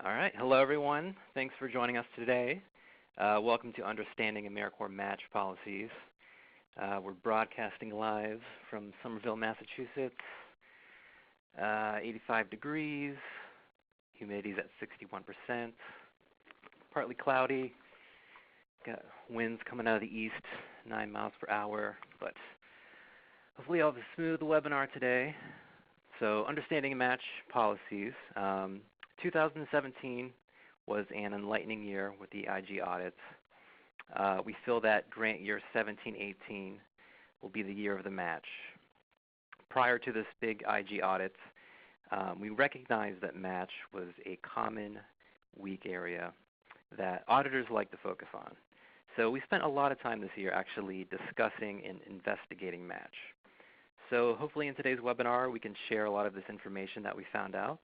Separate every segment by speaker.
Speaker 1: All right. Hello, everyone. Thanks for joining us today. Welcome to Understanding AmeriCorps Match Policies. We're broadcasting live from Somerville, Massachusetts. 85 degrees. Humidity's at 61%. Partly cloudy. Got winds coming out of the east, 9 miles per hour. But hopefully I'll have a smooth webinar today. So Understanding Match Policies. 2017 was an enlightening year with the IG audits. We feel that grant year 17-18 will be the year of the match. Prior to this big IG audit, we recognized that match was a common weak area that auditors like to focus on. So we spent a lot of time this year actually discussing and investigating match. So hopefully in today's webinar we can share a lot of this information that we found out.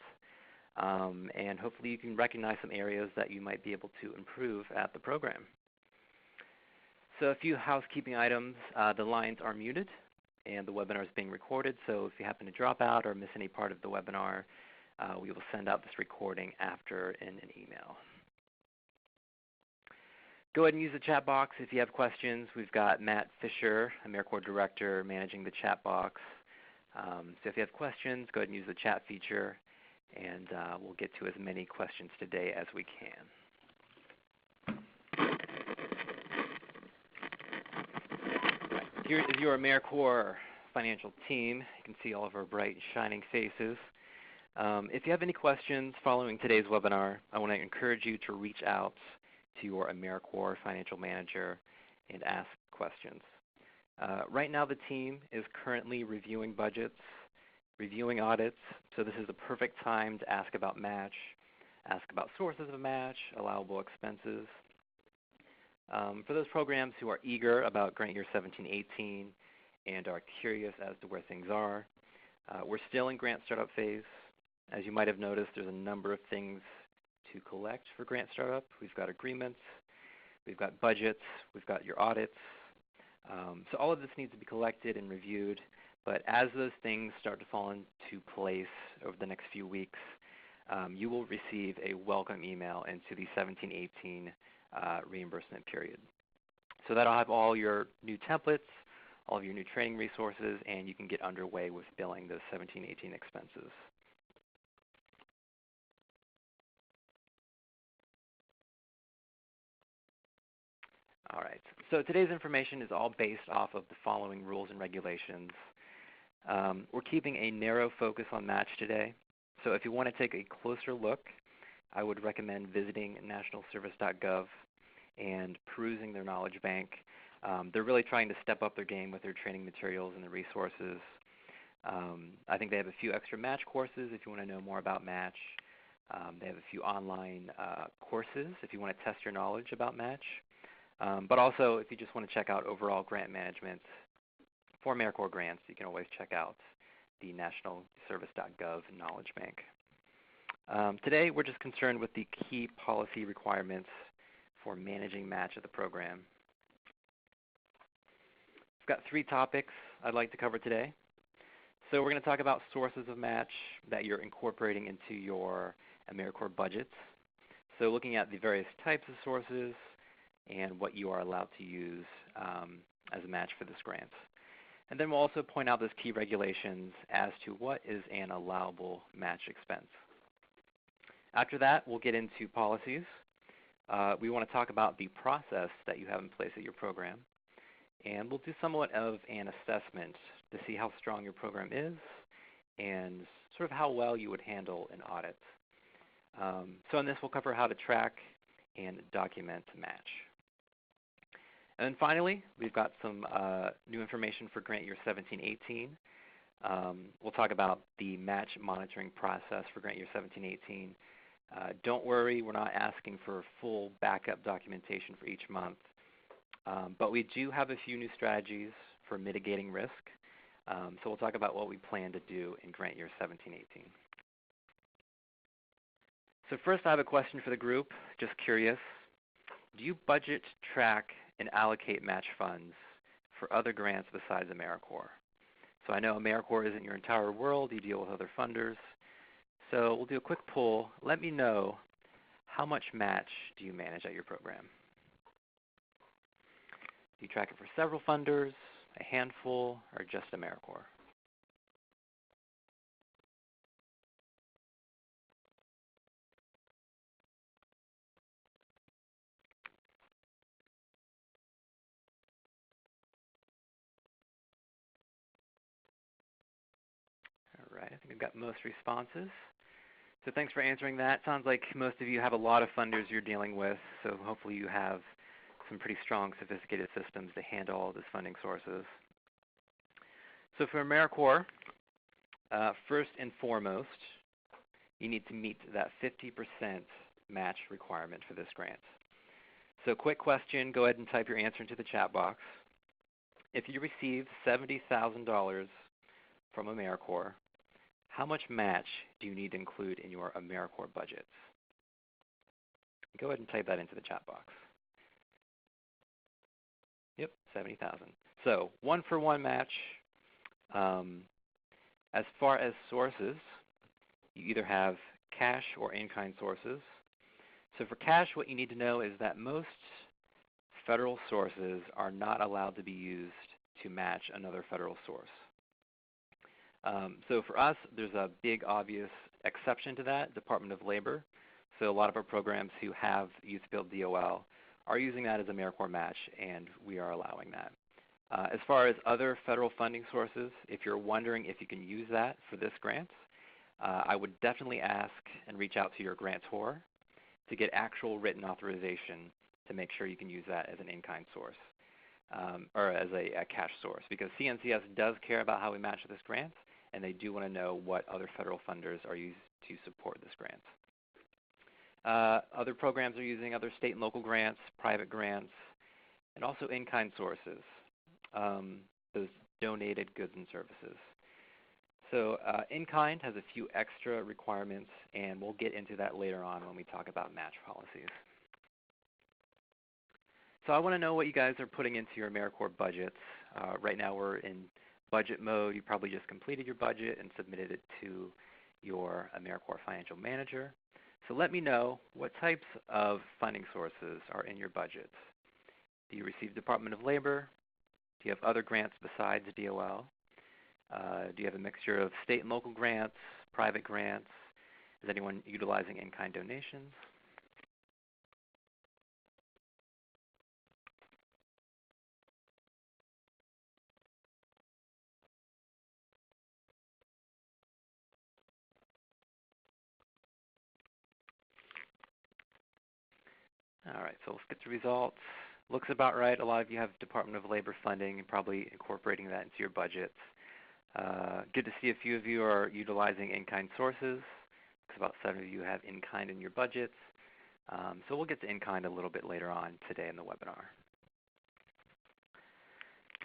Speaker 1: And hopefully you can recognize some areas that you might be able to improve at the program. So a few housekeeping items. The lines are muted and the webinar is being recorded, so if you happen to drop out or miss any part of the webinar, we will send out this recording after in an email. Go ahead and use the chat box if you have questions. We've got Matt Fisher, AmeriCorps Director, managing the chat box. So if you have questions, go ahead and use the chat feature, and we'll get to as many questions today as we can. Here is your AmeriCorps financial team. You can see all of our bright, shining faces. If you have any questions following today's webinar, I want to encourage you to reach out to your AmeriCorps financial manager and ask questions. Right now the team is currently reviewing budgets, reviewing audits, so this is the perfect time to ask about match, ask about sources of match, allowable expenses. For those programs who are eager about grant year 17-18 and are curious as to where things are, we're still in grant startup phase. As you might have noticed, there's a number of things to collect for grant startup. We've got agreements, we've got budgets, we've got your audits. So all of this needs to be collected and reviewed. But as those things start to fall into place over the next few weeks, you will receive a welcome email into the 17-18 reimbursement period. So that'll have all your new templates, all of your new training resources, and you can get underway with billing those 17-18 expenses. All right, so today's information is all based off of the following rules and regulations. We're keeping a narrow focus on match today. So if you want to take a closer look, I would recommend visiting nationalservice.gov and perusing their knowledge bank. They're really trying to step up their game with their training materials and the resources. I think they have a few extra match courses if you want to know more about match. They have a few online courses if you want to test your knowledge about match. But also if you just want to check out overall grant management for AmeriCorps grants, you can always check out the nationalservice.gov knowledge bank. Today we're just concerned with the key policy requirements for managing match of the program. I've got 3 topics I'd like to cover today. So we're going to talk about sources of match that you're incorporating into your AmeriCorps budgets. So looking at the various types of sources and what you are allowed to use as a match for this grant. And then we'll also point out those key regulations as to what is an allowable match expense. After that, we'll get into policies. We want to talk about the process that you have in place at your program. And we'll do somewhat of an assessment to see how strong your program is and sort of how well you would handle an audit. So in this, we'll cover how to track and document match. And then finally, we've got some new information for grant year 17-18. We'll talk about the match monitoring process for grant year 17-18. Don't worry, we're not asking for full backup documentation for each month. But we do have a few new strategies for mitigating risk. So we'll talk about what we plan to do in grant year 17-18. So first I have a question for the group, just curious. Do you budget, track, and allocate match funds for other grants besides AmeriCorps? So I know AmeriCorps isn't your entire world. You deal with other funders. So we'll do a quick poll. Let me know how much match do you manage at your program? Do you track it for several funders, a handful, or just AmeriCorps? All right, I think I've got most responses. So thanks for answering that. Sounds like most of you have a lot of funders you're dealing with, so hopefully you have some pretty strong, sophisticated systems to handle all these funding sources. So for AmeriCorps, first and foremost, you need to meet that 50% match requirement for this grant. So quick question, go ahead and type your answer into the chat box. If you receive $70,000 from AmeriCorps, how much match do you need to include in your AmeriCorps budgets? Go ahead and type that into the chat box. Yep, 70,000. So 1-for-1 match. As far as sources, you either have cash or in-kind sources. So for cash, what you need to know is that most federal sources are not allowed to be used to match another federal source. So for us, there's a big obvious exception to that, Department of Labor. So a lot of our programs who have Youth Build DOL are using that as a AmeriCorps match, and we are allowing that. As far as other federal funding sources, if you're wondering if you can use that for this grant, I would definitely ask and reach out to your grantor to get actual written authorization to make sure you can use that as an in-kind source or as a cash source, because CNCS does care about how we match this grant, and they do want to know what other federal funders are used to support this grant. Other programs are using other state and local grants, private grants, and also in-kind sources, those donated goods and services. So in-kind has a few extra requirements, and we'll get into that later on when we talk about match policies. So I want to know what you guys are putting into your AmeriCorps budgets. Right now we're in budget mode. You probably just completed your budget and submitted it to your AmeriCorps Financial Manager. So let me know what types of funding sources are in your budgets. Do you receive Department of Labor? Do you have other grants besides DOL? Do you have a mixture of state and local grants, private grants? Is anyone utilizing in-kind donations? All right, so let's get the results. Looks about right. A lot of you have Department of Labor funding and probably incorporating that into your budgets. Good to see a few of you are utilizing in-kind sources, because about 7 of you have in-kind in your budgets. So we'll get to in-kind a little bit later on today in the webinar.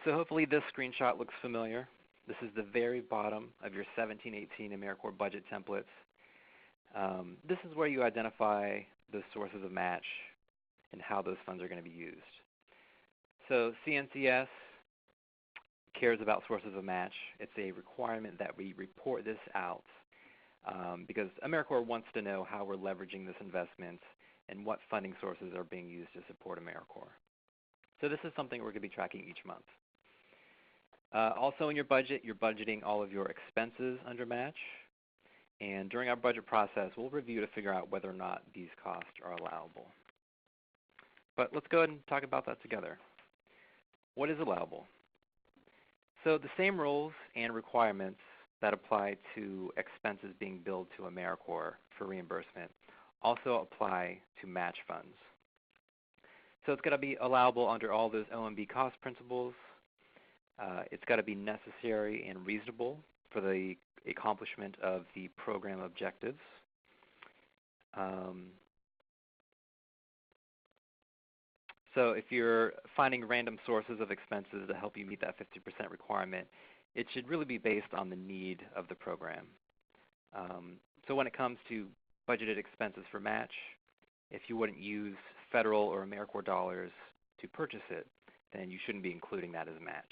Speaker 1: So hopefully this screenshot looks familiar. This is the very bottom of your 17-18 AmeriCorps budget templates. This is where you identify the sources of match and how those funds are going to be used. So CNCS cares about sources of match. It's a requirement that we report this out because AmeriCorps wants to know how we're leveraging this investment and what funding sources are being used to support AmeriCorps. So this is something we're going to be tracking each month. Also in your budget, you're budgeting all of your expenses under match. And during our budget process, we'll review to figure out whether or not these costs are allowable. But let's go ahead and talk about that together. What is allowable? So the same rules and requirements that apply to expenses being billed to AmeriCorps for reimbursement also apply to match funds. So it's got to be allowable under all those OMB cost principles. It's got to be necessary and reasonable for the accomplishment of the program objectives. So if you're finding random sources of expenses to help you meet that 50% requirement, it should really be based on the need of the program. So when it comes to budgeted expenses for match, if you wouldn't use federal or AmeriCorps dollars to purchase it, then you shouldn't be including that as a match.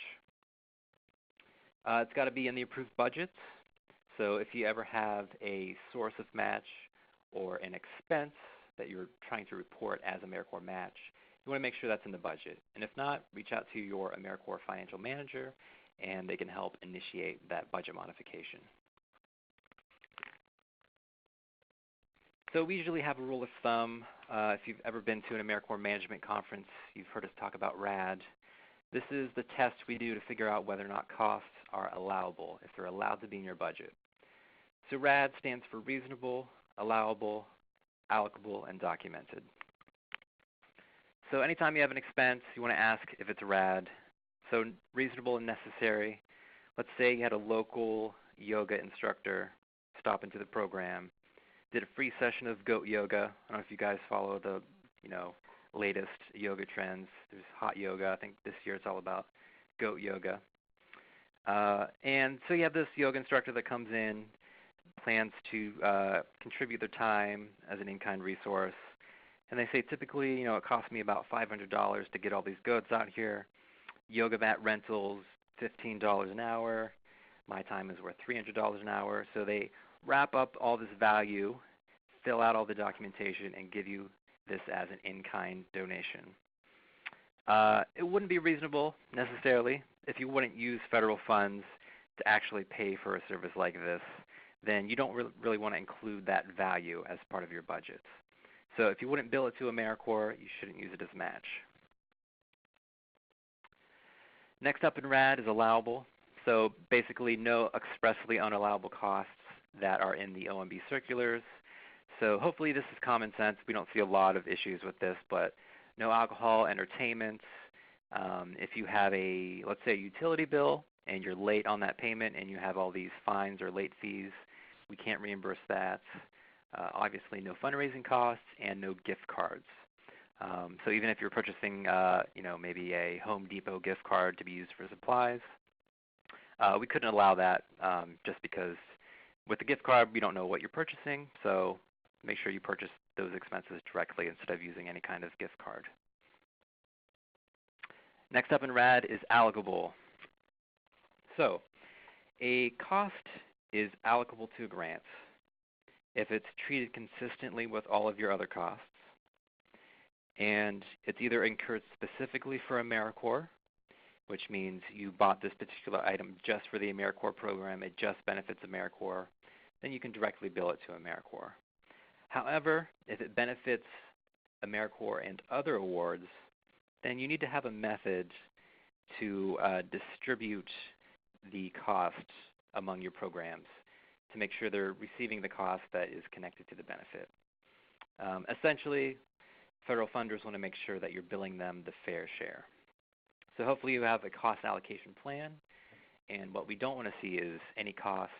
Speaker 1: It's got to be in the approved budgets. So if you ever have a source of match or an expense that you're trying to report as AmeriCorps match, you want to make sure that's in the budget. And if not, reach out to your AmeriCorps financial manager, and they can help initiate that budget modification. So we usually have a rule of thumb. If you've ever been to an AmeriCorps management conference, you've heard us talk about RAD. This is the test we do to figure out whether or not costs are allowable, if they're allowed to be in your budget. So RAD stands for reasonable, allowable, allocable, and documented. So anytime you have an expense, you want to ask if it's RAD. So reasonable and necessary. Let's say you had a local yoga instructor stop into the program, did a free session of goat yoga. I don't know if you guys follow the latest yoga trends. There's hot yoga. I think this year it's all about goat yoga. And so you have this yoga instructor that comes in, plans to contribute their time as an in-kind resource. And they say typically, it costs me about $500 to get all these goats out here. Yoga mat rentals, $15 an hour. My time is worth $300 an hour. So they wrap up all this value, fill out all the documentation, and give you this as an in-kind donation. It wouldn't be reasonable necessarily if you wouldn't use federal funds to actually pay for a service like this. Then you don't really want to include that value as part of your budget. So if you wouldn't bill it to AmeriCorps, you shouldn't use it as match. Next up in RAD is allowable. So basically no expressly unallowable costs that are in the OMB circulars. So hopefully this is common sense. We don't see a lot of issues with this, but no alcohol, entertainment. If you have let's say a utility bill and you're late on that payment and you have all these fines or late fees, we can't reimburse that. Obviously no fundraising costs and no gift cards. So even if you're purchasing maybe a Home Depot gift card to be used for supplies, we couldn't allow that just because with the gift card we don't know what you're purchasing, so make sure you purchase those expenses directly instead of using any kind of gift card. Next up in RAD is allocable. So a cost is allocable to a grant if it's treated consistently with all of your other costs, and it's either incurred specifically for AmeriCorps, which means you bought this particular item just for the AmeriCorps program, it just benefits AmeriCorps, then you can directly bill it to AmeriCorps. However, if it benefits AmeriCorps and other awards, then you need to have a method to distribute the cost among your programs to make sure they're receiving the cost that is connected to the benefit. Essentially, federal funders want to make sure that you're billing them the fair share. So hopefully you have a cost allocation plan, and what we don't want to see is any cost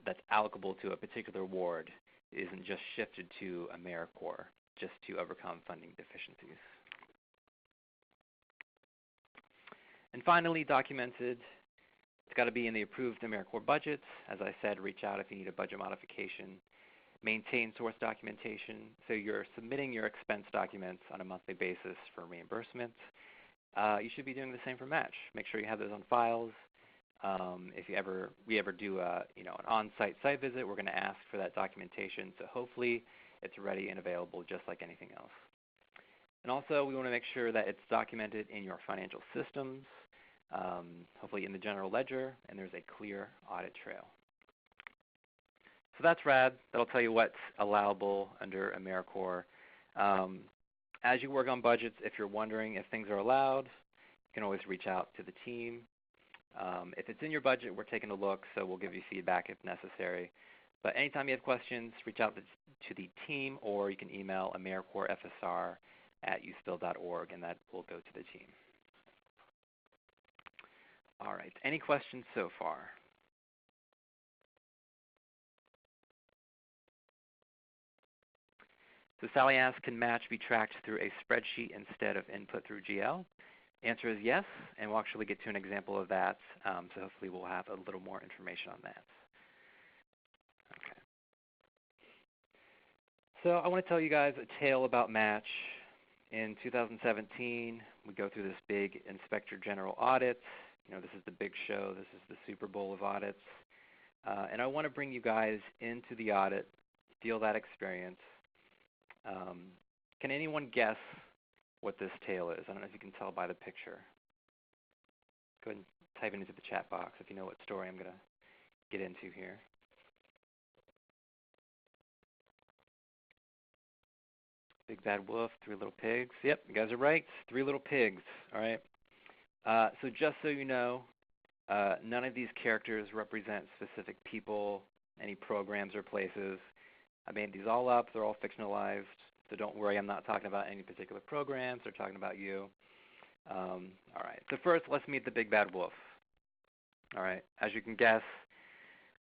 Speaker 1: that's allocable to a particular award isn't just shifted to AmeriCorps just to overcome funding deficiencies. And finally, documented. It's got to be in the approved AmeriCorps budgets. As I said, reach out if you need a budget modification. Maintain source documentation. So you're submitting your expense documents on a monthly basis for reimbursement. You should be doing the same for match. Make sure you have those on files. If we ever do an on-site site visit, we're going to ask for that documentation. So hopefully it's ready and available just like anything else. And also we want to make sure that it's documented in your financial systems, hopefully in the general ledger, and there's a clear audit trail. So that's RAD. That'll tell you what's allowable under AmeriCorps. As you work on budgets, if you're wondering if things are allowed, you can always reach out to the team. If it's in your budget, we're taking a look, so we'll give you feedback if necessary. But anytime you have questions, reach out to the team, or you can email AmeriCorpsFSR@uspill.org, and that will go to the team. All right, any questions so far? So Sally asks, can match be tracked through a spreadsheet instead of input through GL? Answer is yes, and we'll actually get to an example of that, so hopefully we'll have a little more information on that. Okay. So I want to tell you guys a tale about match. In 2017, we go through this big Inspector General audit. This is the big show. This is the Super Bowl of audits. And I want to bring you guys into the audit, feel that experience. Can anyone guess what this tale is? I don't know if you can tell by the picture. Go ahead and type it into the chat box if you know what story I'm going to get into here. Big Bad Wolf, Three Little Pigs. Yep, you guys are right. Three Little Pigs. All right. So just so you know, none of these characters represent specific people, any programs or places. I made these all up. They're all fictionalized. So don't worry, I'm not talking about any particular programs. They're talking about you. All right. So first, let's meet the Big Bad Wolf. All right. As you can guess,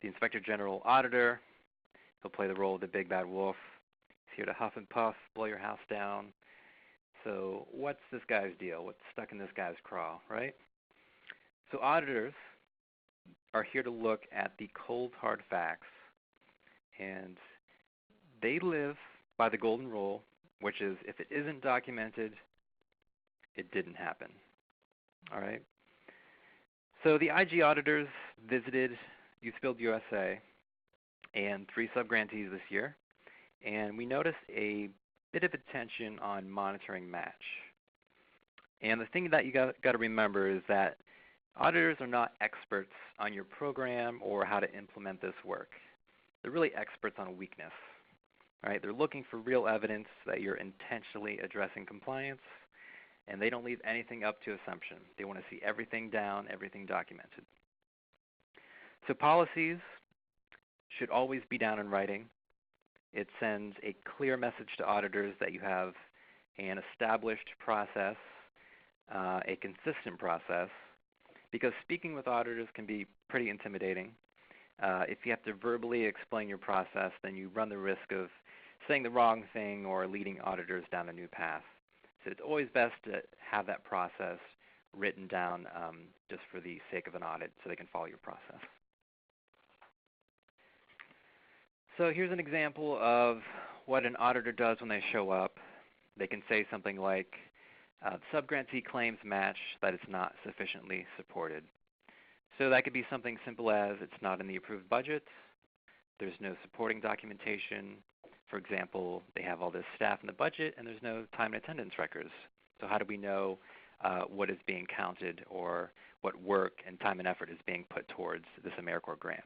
Speaker 1: the Inspector General Auditor. He'll play the role of the Big Bad Wolf. He's here to huff and puff, blow your house down. So what's this guy's deal? What's stuck in this guy's craw, right? So auditors are here to look at the cold, hard facts, and they live by the golden rule, which is if it isn't documented, it didn't happen. All right? So the IG auditors visited Youth Build USA and 3 sub-grantees this year, and we noticed a bit of attention on monitoring match. And the thing that you got to remember is that auditors are not experts on your program or how to implement this work. They're really experts on weakness. All right? They're looking for real evidence that you're intentionally addressing compliance, and they don't leave anything up to assumption. They want to see everything down, everything documented. So policies should always be down in writing. It sends a clear message to auditors that you have an established process, a consistent process, because speaking with auditors can be pretty intimidating. If you have to verbally explain your process, then you run the risk of saying the wrong thing or leading auditors down a new path. So it's always best to have that process written down just for the sake of an audit so they can follow your process. So here's an example of what an auditor does when they show up. They can say something like, sub-grantee claims match that it's not sufficiently supported. So that could be something simple as it's not in the approved budget, there's no supporting documentation. For example, they have all this staff in the budget and there's no time and attendance records. So how do we know what is being counted or what work and time and effort is being put towards this AmeriCorps grant?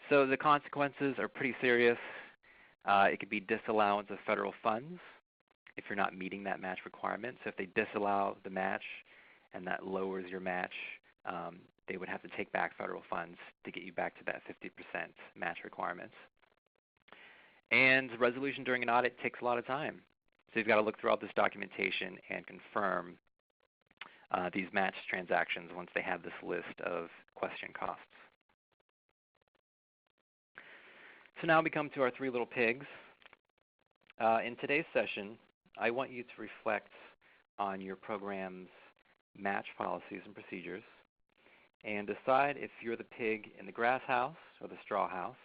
Speaker 1: So the consequences are pretty serious. It could be disallowance of federal funds if you're not meeting that match requirement. So if they disallow the match and that lowers your match, they would have to take back federal funds to get you back to that 50% match requirement. And resolution during an audit takes a lot of time. So you've got to look through all this documentation and confirm these match transactions once they have this list of question costs. So now we come to our 3 little pigs. In today's session, I want you to reflect on your program's match policies and procedures and decide if you're the pig in the grass house or the straw house,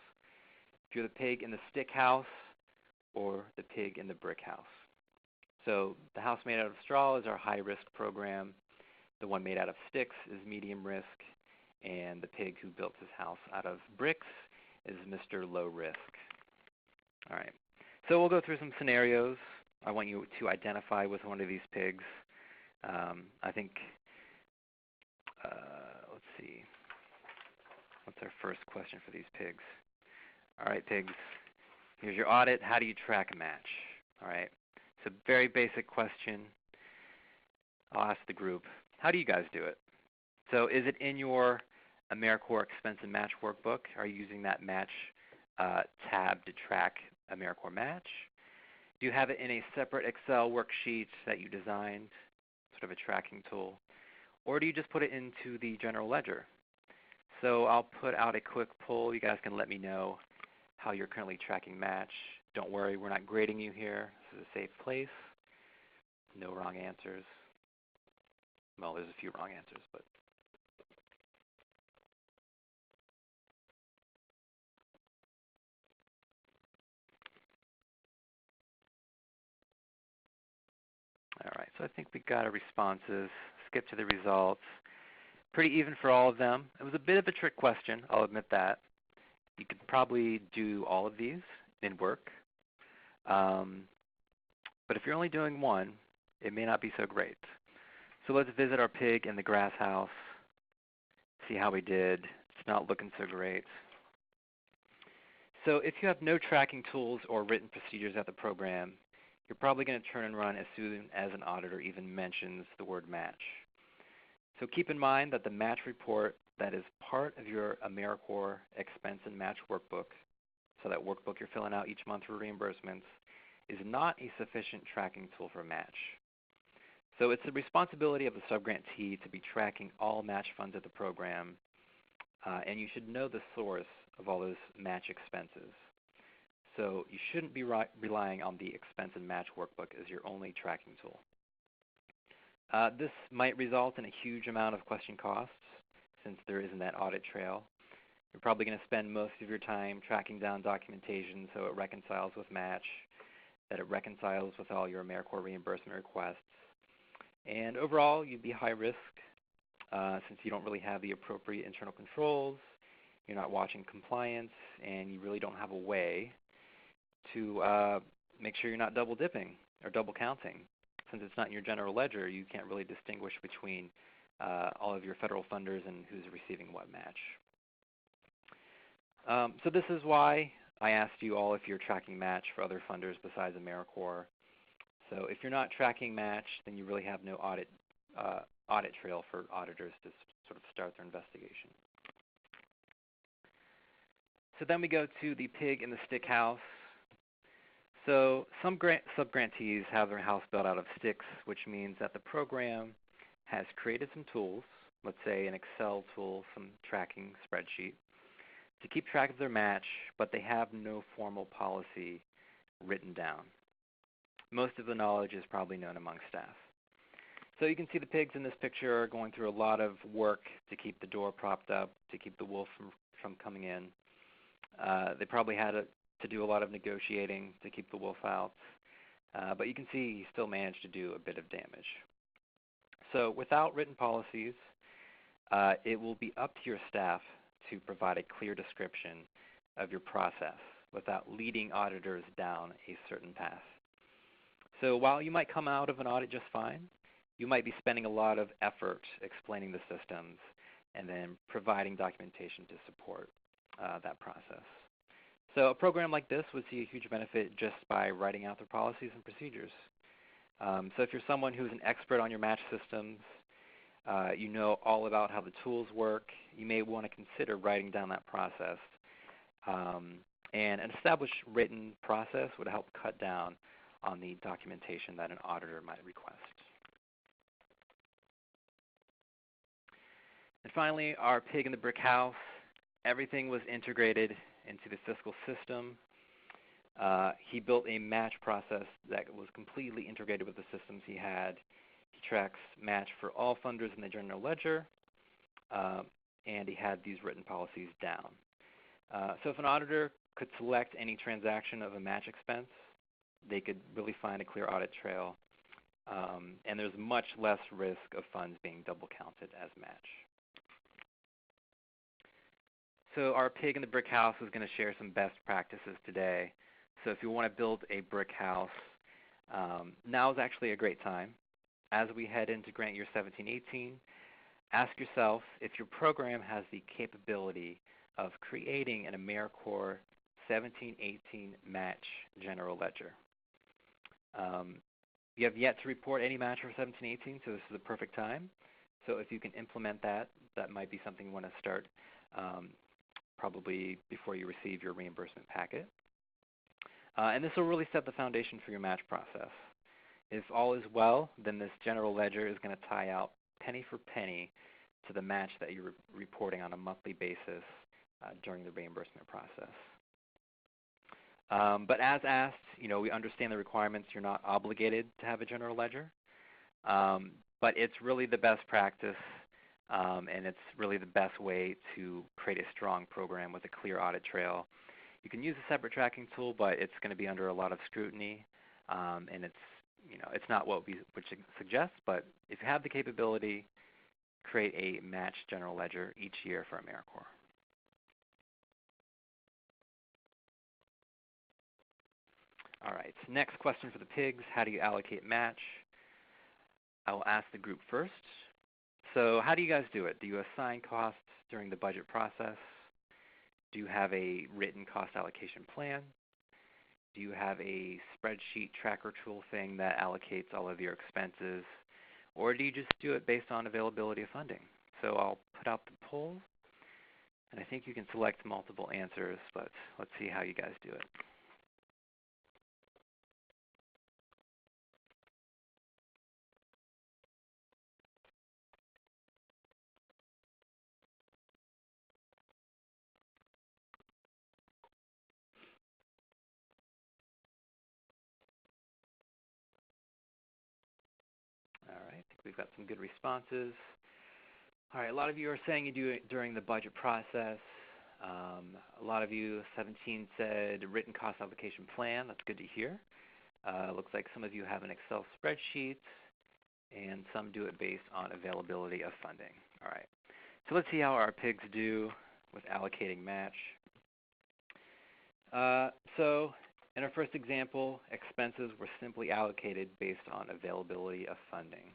Speaker 1: if you're the pig in the stick house or the pig in the brick house. So the house made out of straw is our high-risk program. The one made out of sticks is medium risk. And the pig who built his house out of bricks is Mr. Low Risk. All right. So we'll go through some scenarios. I want you to identify with one of these pigs. I think, let's see. What's our first question for these pigs? All right, pigs. Here's your audit. How do you track a match? All right. It's a very basic question. I'll ask the group. How do you guys do it? So is it in your AmeriCorps expense and match workbook? Are you using that match tab to track AmeriCorps match? Do you have it in a separate Excel worksheet that you designed, sort of a tracking tool? Or do you just put it into the general ledger? So I'll put out a quick poll. You guys can let me know how you're currently tracking match. Don't worry, we're not grading you here. This is a safe place. No wrong answers. Well, there's a few wrong answers, but all right, so I think we got our responses. Skip to the results. Pretty even for all of them. It was a bit of a trick question, I'll admit that. You could probably do all of these in work. But if you're only doing one, it may not be so great. So let's visit our pig in the grass house, see how we did. It's not looking so great. So if you have no tracking tools or written procedures at the program, you're probably going to turn and run as soon as an auditor even mentions the word match. So keep in mind that the match report that is part of your AmeriCorps expense and match workbook, so that workbook you're filling out each month for reimbursements, is not a sufficient tracking tool for match. So it's the responsibility of the subgrantee to be tracking all match funds at the program, and you should know the source of all those match expenses. So you shouldn't be relying on the expense and match workbook as your only tracking tool. This might result in a huge amount of question costs since there isn't that audit trail. You're probably going to spend most of your time tracking down documentation so it reconciles with match, that it reconciles with all your AmeriCorps reimbursement requests. And overall, you'd be high risk since you don't really have the appropriate internal controls, you're not watching compliance, and you really don't have a way to make sure you're not double dipping or double counting. Since it's not in your general ledger, you can't really distinguish between all of your federal funders and who's receiving what match. So this is why I asked you all if you're tracking match for other funders besides AmeriCorps. So if you're not tracking match, then you really have no audit trail for auditors to sort of start their investigation. So then we go to the pig in the stick house. So some subgrantees have their house built out of sticks, which means that the program has created some tools, let's say an Excel tool, some tracking spreadsheet, to keep track of their match, but they have no formal policy written down. Most of the knowledge is probably known among staff. So you can see the pigs in this picture are going through a lot of work to keep the door propped up, to keep the wolf from coming in. They probably had to do a lot of negotiating to keep the wolf out. But you can see he still managed to do a bit of damage. So without written policies, it will be up to your staff to provide a clear description of your process without leading auditors down a certain path. So while you might come out of an audit just fine, you might be spending a lot of effort explaining the systems and then providing documentation to support that process. So a program like this would see a huge benefit just by writing out their policies and procedures. So if you're someone who's an expert on your match systems, you know all about how the tools work, you may want to consider writing down that process. And an established written process would help cut down on the documentation that an auditor might request. And finally, our pig in the brick house. Everything was integrated into the fiscal system. He built a match process that was completely integrated with the systems he had. He tracks match for all funders in the general ledger, and he had these written policies down. So if an auditor could select any transaction of a match expense, they could really find a clear audit trail, and there's much less risk of funds being double counted as match. So our pig in the brick house is going to share some best practices today. So if you want to build a brick house, now is actually a great time. As we head into grant year 17-18, ask yourself if your program has the capability of creating an AmeriCorps 17-18 match general ledger. You have yet to report any match for 17-18, so this is the perfect time. So if you can implement that, that might be something you want to start probably before you receive your reimbursement packet. And this will really set the foundation for your match process. If all is well, then this general ledger is going to tie out penny for penny to the match that you're reporting on a monthly basis during the reimbursement process. But as asked, we understand the requirements. You're not obligated to have a general ledger, but it's really the best practice, and it's really the best way to create a strong program with a clear audit trail. You can use a separate tracking tool, but it's going to be under a lot of scrutiny, and it's not what we would suggest. But if you have the capability, create a matched general ledger each year for AmeriCorps. All right, next question for the pigs. How do you allocate match? I will ask the group first. So how do you guys do it? Do you assign costs during the budget process? Do you have a written cost allocation plan? Do you have a spreadsheet tracker tool thing that allocates all of your expenses? Or do you just do it based on availability of funding? So I'll put out the poll, and I think you can select multiple answers, but let's see how you guys do it. All right, I think we've got some good responses. All right, a lot of you are saying you do it during the budget process. A lot of you, 17 said written cost allocation plan. That's good to hear. Looks like some of you have an Excel spreadsheet, and some do it based on availability of funding. All right, so let's see how our pigs do with allocating match. So in our first example, expenses were simply allocated based on availability of funding.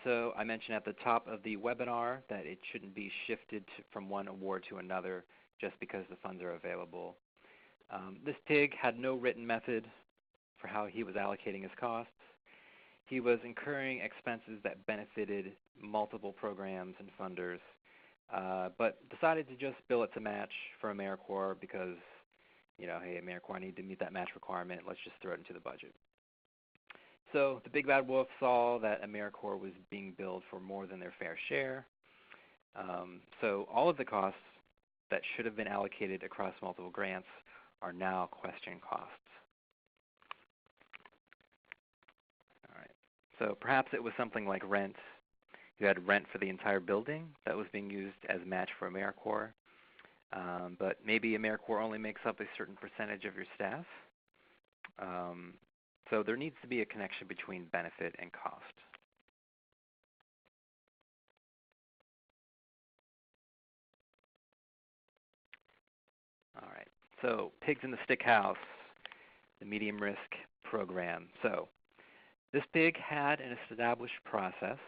Speaker 1: So I mentioned at the top of the webinar that it shouldn't be shifted from one award to another just because the funds are available. This pig had no written method for how he was allocating his costs. He was incurring expenses that benefited multiple programs and funders, but decided to just bill it to match for AmeriCorps because, hey, AmeriCorps, I need to meet that match requirement. Let's just throw it into the budget. So the big bad wolf saw that AmeriCorps was being billed for more than their fair share. So all of the costs that should have been allocated across multiple grants are now question costs. All right. So perhaps it was something like rent. You had rent for the entire building that was being used as match for AmeriCorps. But maybe AmeriCorps only makes up a certain percentage of your staff. So there needs to be a connection between benefit and cost. All right, so pigs in the stick house, the medium risk program. So this pig had an established process.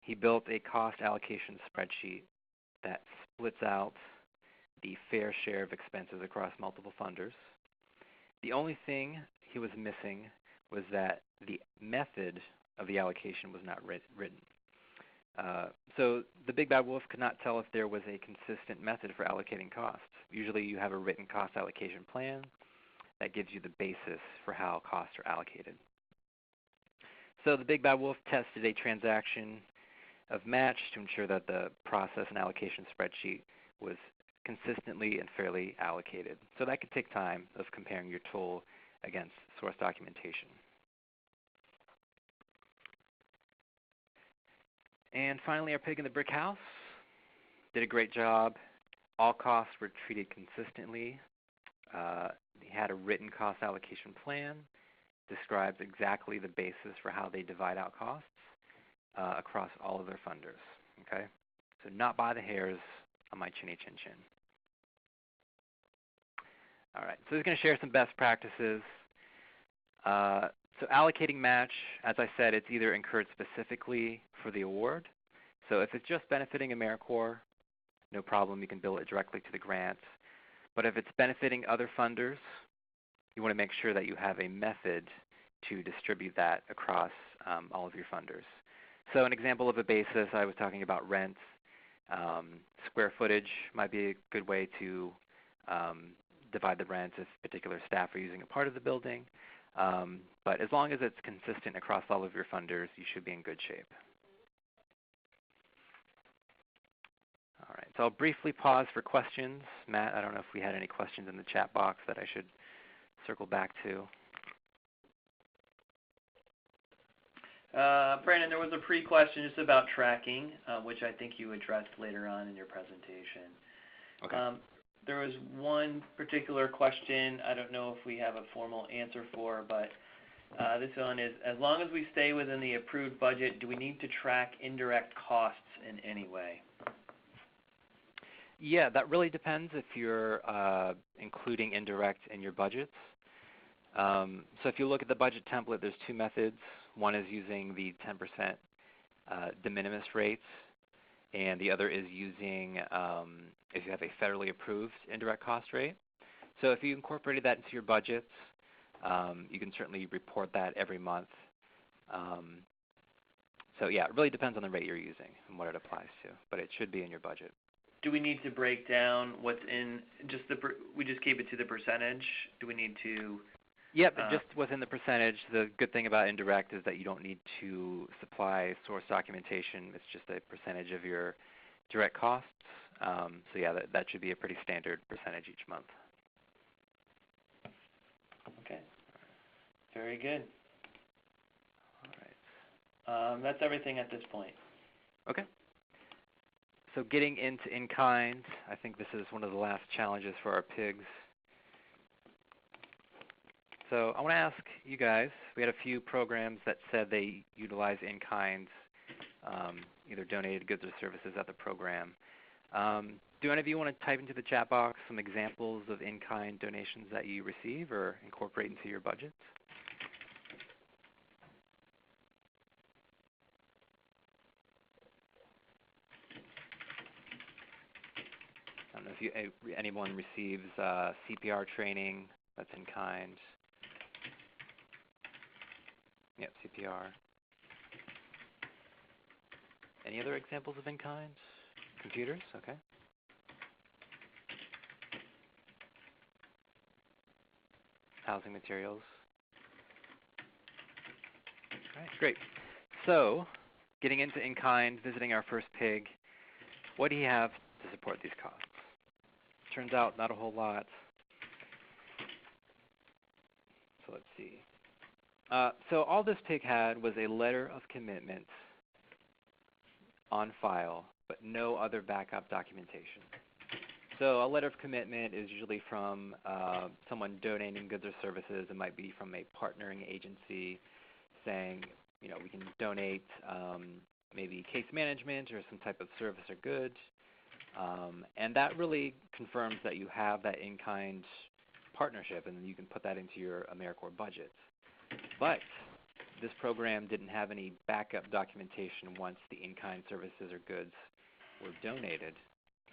Speaker 1: He built a cost allocation spreadsheet that splits out the fair share of expenses across multiple funders. The only thing he was missing was that the method of the allocation was not written. So the big bad wolf could not tell if there was a consistent method for allocating costs. Usually you have a written cost allocation plan that gives you the basis for how costs are allocated. So the big bad wolf tested a transaction of match to ensure that the process and allocation spreadsheet was consistently and fairly allocated. So that could take time of comparing your tool against source documentation. And finally, our pig in the brick house did a great job. All costs were treated consistently. He had a written cost allocation plan, describes exactly the basis for how they divide out costs across all of their funders. Okay, so not by the hairs on my chinny chin chin. All right, so he's going to share some best practices. So allocating match, as I said, it's either incurred specifically for the award. So if it's just benefiting AmeriCorps, no problem, you can bill it directly to the grant. But if it's benefiting other funders, you want to make sure that you have a method to distribute that across all of your funders. So an example of a basis, I was talking about rent. Square footage might be a good way to divide the rent if particular staff are using a part of the building. But as long as it's consistent across all of your funders, you should be in good shape. All right, so I'll briefly pause for questions. Matt, I don't know if we had any questions in the chat box that I should circle back to.
Speaker 2: Brandon, there was a pre-question just about tracking, which I think you addressed later on in your presentation.
Speaker 1: Okay.
Speaker 2: There was one particular question I don't know if we have a formal answer for, but this one is, as long as we stay within the approved budget, do we need to track indirect costs in any way?
Speaker 1: Yeah, that really depends if you're including indirect in your budgets. So if you look at the budget template, there's two methods. One is using the 10% de minimis rates, and the other is using if you have a federally approved indirect cost rate. So if you incorporated that into your budgets, you can certainly report that every month. So yeah, it really depends on the rate you're using and what it applies to, but it should be in your budget.
Speaker 2: Do we need to break down what's in just we just keep it to the percentage? Do we need to?
Speaker 1: Yep, just within the percentage. The good thing about indirect is that you don't need to supply source documentation. It's just a percentage of your direct costs. So yeah, that should be a pretty standard percentage each month.
Speaker 2: Okay. Very good.
Speaker 1: All right.
Speaker 2: That's everything at this point.
Speaker 1: Okay. So getting into in-kind, I think this is one of the last challenges for our pigs. So I want to ask you guys, we had a few programs that said they utilize in-kind, either donated goods or services at the program. Do any of you want to type into the chat box some examples of in-kind donations that you receive or incorporate into your budgets? I don't know if anyone receives CPR training that's in kind. Yep, CPR. Any other examples of in kind? Computers, okay. Housing materials. All right, great. So, getting into in kind, visiting our first pig, what do you have to support these costs? Turns out not a whole lot. So let's see. So all this pig had was a letter of commitment on file, but no other backup documentation. So a letter of commitment is usually from someone donating goods or services. It might be from a partnering agency saying, you know, we can donate maybe case management or some type of service or good. And that really confirms that you have that in-kind partnership, and then you can put that into your AmeriCorps budget. But this program didn't have any backup documentation once the in-kind services or goods were donated,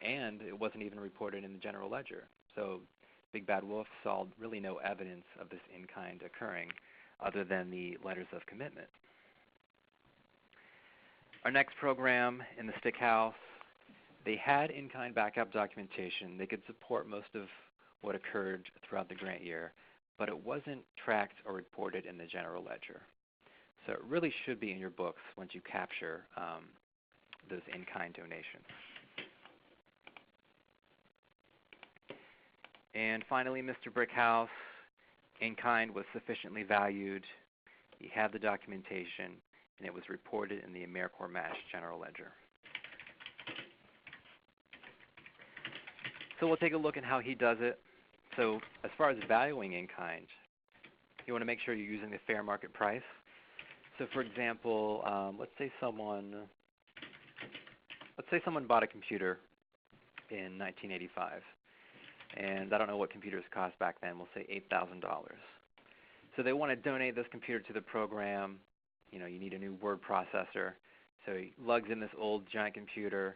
Speaker 1: and it wasn't even reported in the general ledger. So Big Bad Wolf saw really no evidence of this in-kind occurring other than the letters of commitment. Our next program in the Stick House, they had in-kind backup documentation. They could support most of what occurred throughout the grant year, but it wasn't tracked or reported in the general ledger. So it really should be in your books once you capture those in-kind donations. And finally, Mr. Brickhouse, in-kind was sufficiently valued. He had the documentation, and it was reported in the AmeriCorps Match general ledger. So we'll take a look at how he does it. So as far as valuing in-kind, you want to make sure you're using the fair market price. So for example, let's say someone bought a computer in 1985, and I don't know what computers cost back then. We'll say $8,000. So they want to donate this computer to the program. You know, you need a new word processor. So he lugs in this old giant computer,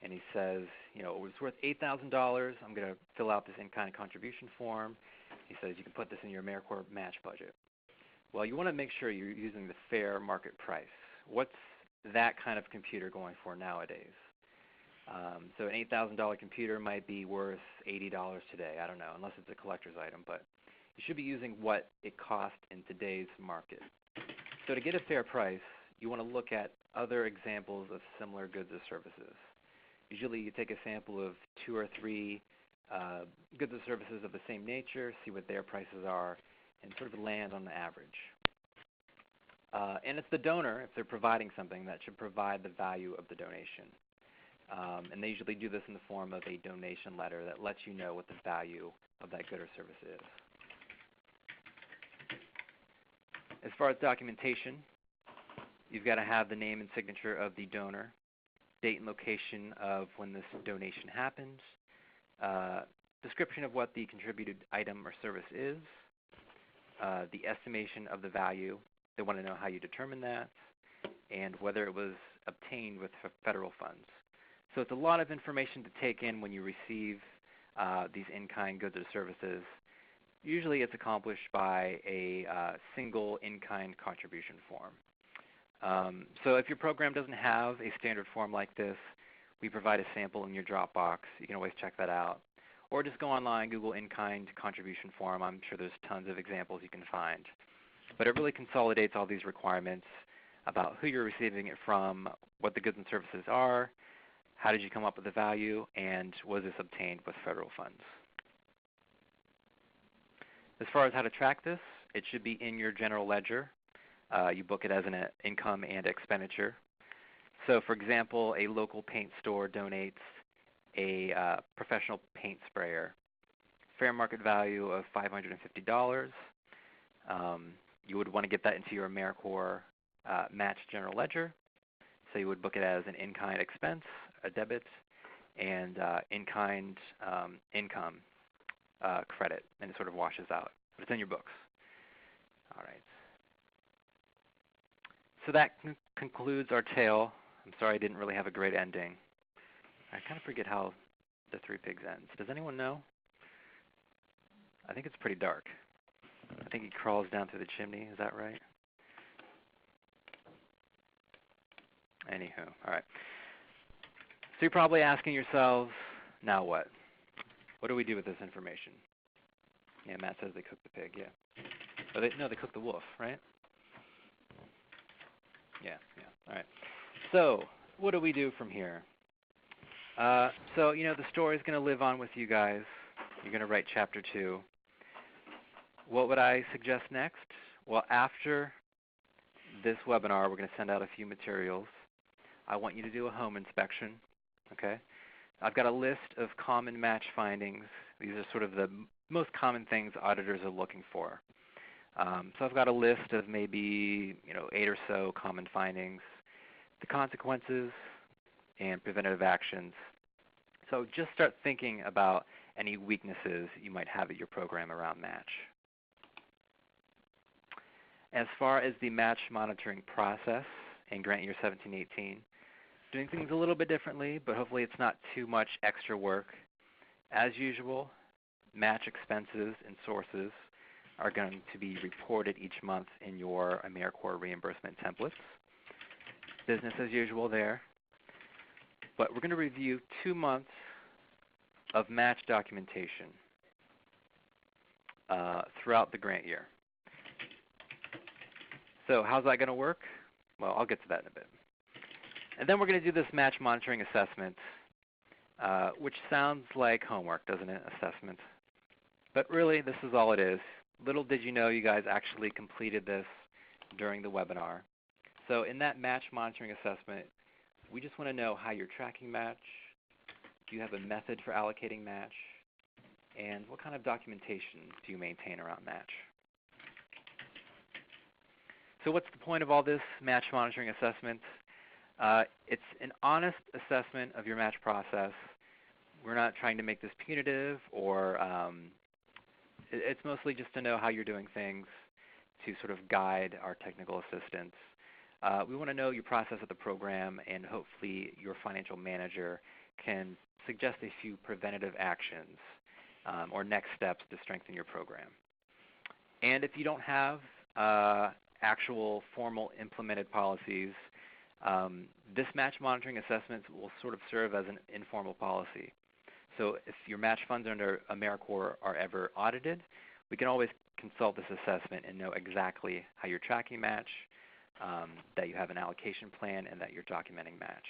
Speaker 1: and he says, you know, it was worth $8,000. I'm going to fill out this in-kind contribution form. He says you can put this in your AmeriCorps match budget. Well, you want to make sure you're using the fair market price. What's that kind of computer going for nowadays? So an $8,000 computer might be worth $80 today. I don't know, unless it's a collector's item. But you should be using what it cost in today's market. So to get a fair price, you want to look at other examples of similar goods or services. Usually you take a sample of 2 or 3 goods or services of the same nature, see what their prices are, and sort of land on the average. And it's the donor, if they're providing something, that should provide the value of the donation. And they usually do this in the form of a donation letter that lets you know what the value of that good or service is. As far as documentation, you've got to have the name and signature of the donor, date and location of when this donation happened, description of what the contributed item or service is, the estimation of the value. They want to know how you determine that and whether it was obtained with federal funds. So it's a lot of information to take in when you receive these in-kind goods or services. Usually it's accomplished by a single in-kind contribution form. So if your program doesn't have a standard form like this, we provide a sample in your Dropbox. You can always check that out. Or just go online, Google in-kind contribution form. I'm sure there's tons of examples you can find. But it really consolidates all these requirements about who you're receiving it from, what the goods and services are, how did you come up with the value, and was this obtained with federal funds. As far as how to track this, it should be in your general ledger. You book it as an income and expenditure. So for example, a local paint store donates a professional paint sprayer, fair market value of $550. You would want to get that into your AmeriCorps match general ledger. So you would book it as an in-kind expense, a debit, and in-kind income credit, and it sort of washes out. But it's in your books. All right. So that concludes our tale. I'm sorry I didn't really have a great ending. I kind of forget how the Three Pigs ends. Does anyone know? I think it's pretty dark. I think he crawls down through the chimney. Is that right? Anywho, all right. So you're probably asking yourselves, now what? What do we do with this information? Yeah, Matt says they cooked the pig, yeah. Oh, no, they cooked the wolf, right? Yeah, all right. So what do we do from here? So, the story is going to live on with you guys. You're going to write chapter 2. What would I suggest next? Well, after this webinar, we're going to send out a few materials. I want you to do a home inspection, okay? I've got a list of common match findings. These are sort of the most common things auditors are looking for. So I've got a list of maybe 8 or so common findings, the consequences, and preventative actions. So just start thinking about any weaknesses you might have at your program around match. As far as the match monitoring process in grant year 17-18, doing things a little bit differently, but hopefully it's not too much extra work. As usual, match expenses and sources are going to be reported each month in your AmeriCorps reimbursement templates. Business as usual there. But we're going to review 2 months of match documentation throughout the grant year. So how's that going to work? Well, I'll get to that in a bit. And then we're going to do this match monitoring assessment, which sounds like homework, doesn't it, assessment? But really, this is all it is. Little did you know you guys actually completed this during the webinar. So in that match monitoring assessment, we just want to know how you're tracking match, do you have a method for allocating match, and what kind of documentation do you maintain around match. So what's the point of all this match monitoring assessment? It's an honest assessment of your match process. We're not trying to make this punitive, or it's mostly just to know how you're doing things to sort of guide our technical assistants. We want to know your process of the program, and hopefully your financial manager can suggest a few preventative actions or next steps to strengthen your program. And if you don't have actual formal implemented policies, this match monitoring assessment will sort of serve as an informal policy. So if your match funds under AmeriCorps are ever audited, we can always consult this assessment and know exactly how you're tracking match, that you have an allocation plan, and that you're documenting match.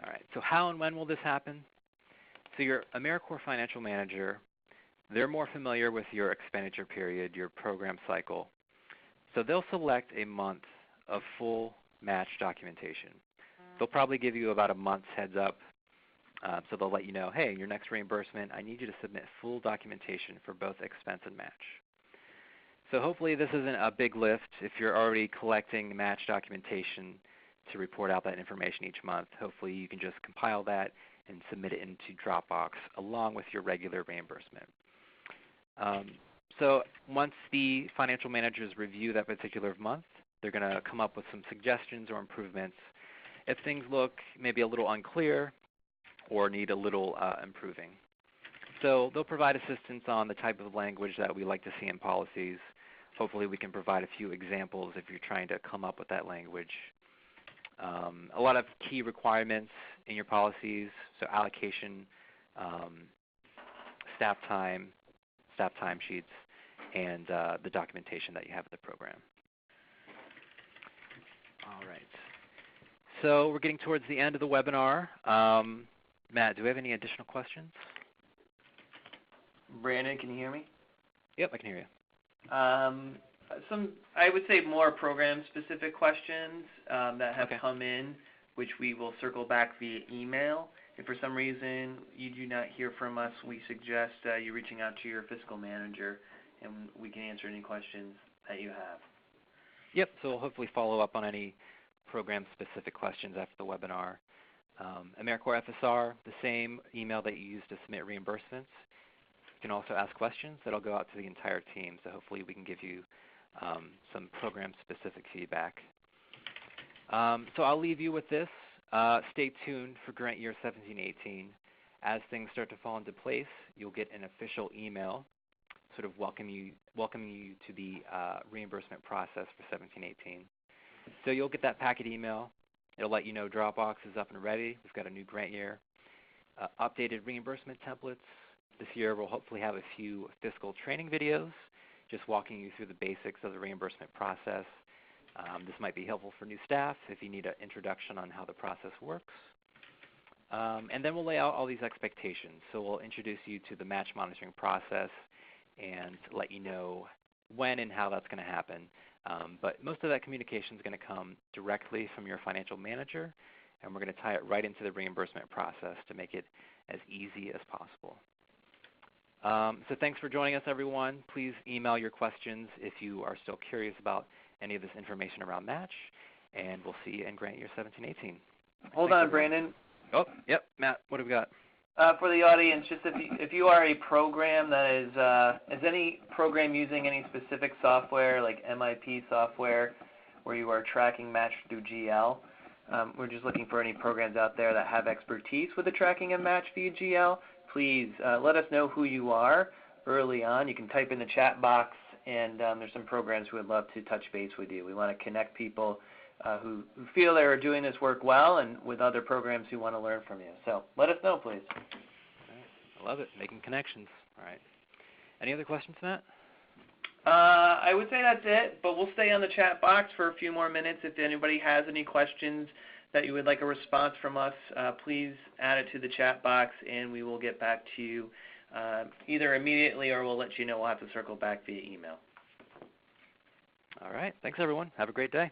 Speaker 1: All right, so how and when will this happen? So your AmeriCorps financial manager, they're more familiar with your expenditure period, your program cycle. So they'll select a month of full match documentation. They'll probably give you about a month's heads up. So they'll let you know, hey, your next reimbursement, I need you to submit full documentation for both expense and match. So hopefully this isn't a big lift if you're already collecting match documentation to report out that information each month. Hopefully you can just compile that and submit it into Dropbox along with your regular reimbursement. So once the financial managers review that particular month, they're going to come up with some suggestions or improvements. If things look maybe a little unclear or need a little improving. So they'll provide assistance on the type of language that we like to see in policies. Hopefully we can provide a few examples if you're trying to come up with that language. A lot of key requirements in your policies, so allocation, staff time sheets, and the documentation that you have in the program. All right. So we're getting towards the end of the webinar. Matt, do we have any additional questions?
Speaker 2: Brandon, can you hear me?
Speaker 1: Yep, I can hear you.
Speaker 2: I would say more program-specific questions that have come in, which we will circle back via email. If for some reason you do not hear from us, we suggest you reaching out to your fiscal manager, and we can answer any questions that you have.
Speaker 1: Yep, so we'll hopefully follow up on any program-specific questions after the webinar. AmeriCorps FSR, the same email that you use to submit reimbursements. You can also ask questions that will go out to the entire team, so hopefully we can give you some program-specific feedback. So I'll leave you with this. Stay tuned for grant year 17-18. As things start to fall into place, you'll get an official email sort of welcoming you to the reimbursement process for 17-18. So you'll get that packet email. It'll let you know Dropbox is up and ready. We've got a new grant year. Updated reimbursement templates. This year we'll hopefully have a few fiscal training videos just walking you through the basics of the reimbursement process. This might be helpful for new staff if you need an introduction on how the process works. And then we'll lay out all these expectations. So we'll introduce you to the match monitoring process and let you know when and how that's going to happen. But most of that communication is going to come directly from your financial manager, and we're going to tie it right into the reimbursement process to make it as easy as possible. So thanks for joining us, everyone. Please email your questions if you are still curious about any of this information around match, and we'll see you in grant year 17-18.
Speaker 2: Hold on, Brandon.
Speaker 1: Oh, yep, Matt, what have we got?
Speaker 2: For the audience, just if you are a program that is any program using any specific software like MIP software where you are tracking match through GL, we're just looking for any programs out there that have expertise with the tracking of match via GL. Please let us know who you are early on. You can type in the chat box, and there's some programs who would love to touch base with you. We want to connect people who feel they are doing this work well and with other programs who want to learn from you. So let us know, please.
Speaker 1: All right. I love it, making connections. All right. Any other questions, Matt?
Speaker 2: I would say that's it, but we'll stay on the chat box for a few more minutes. If anybody has any questions that you would like a response from us, please add it to the chat box, and we will get back to you either immediately or we'll let you know. We'll have to circle back via email.
Speaker 1: All right. Thanks, everyone. Have a great day.